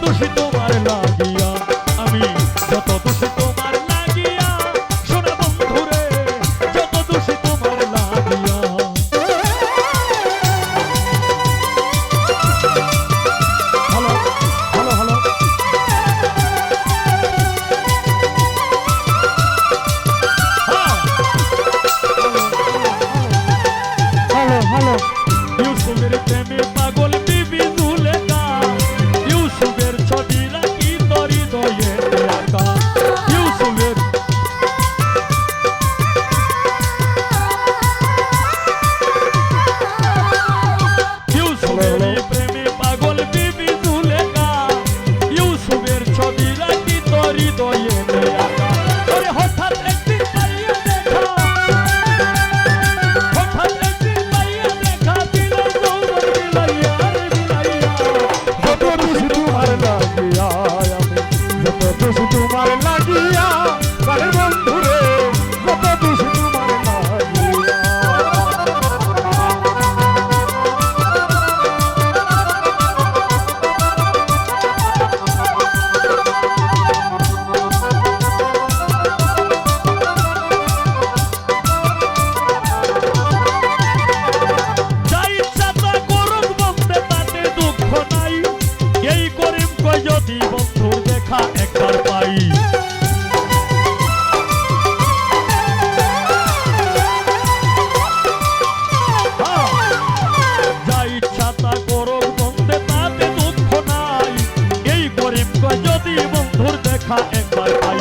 দোষী তোমার লাগিয়া, আমি যত দোষী তোমার লাগিয়া, শোনা বন্ধুরে যত দোষী তোমার লাগিয়া। Hello hello hello, hello hello. ইউসুফের প্রেমে পাগল বিবি জুলেখা, ইউসুফের ছবি রাখি তোর হৃদয়ে আঁকা। ইউসুফের প্রেমে পাগল বিবি জুলেখা, ইউসুফের ছবি রাখি তোর হৃদয়ে আঁকা। ওরে হঠাৎ একদিন পাইয়া দেখা, হঠাৎ একদিন পাইয়া দেখা, দিল যৌবন বিলাইয়া রে বিলাইয়া। যত দোষী তোমার লাগিয়া, আমি যত দোষী তোমার লাগিয়া, গানের বন্ধুরে যত দোষী তোমার লাগিয়া। যা ইচ্ছা তা করুক বন্ধে, তাতে দুঃখ নাই, এই করিম কই যদি বন্ধুর দেখা একবার পাই। যা ইচ্ছা তা করুক বন্ধে, তাতে দুঃখ নাই, এই করিম কই যদি বন্ধুর দেখা একবার পাই।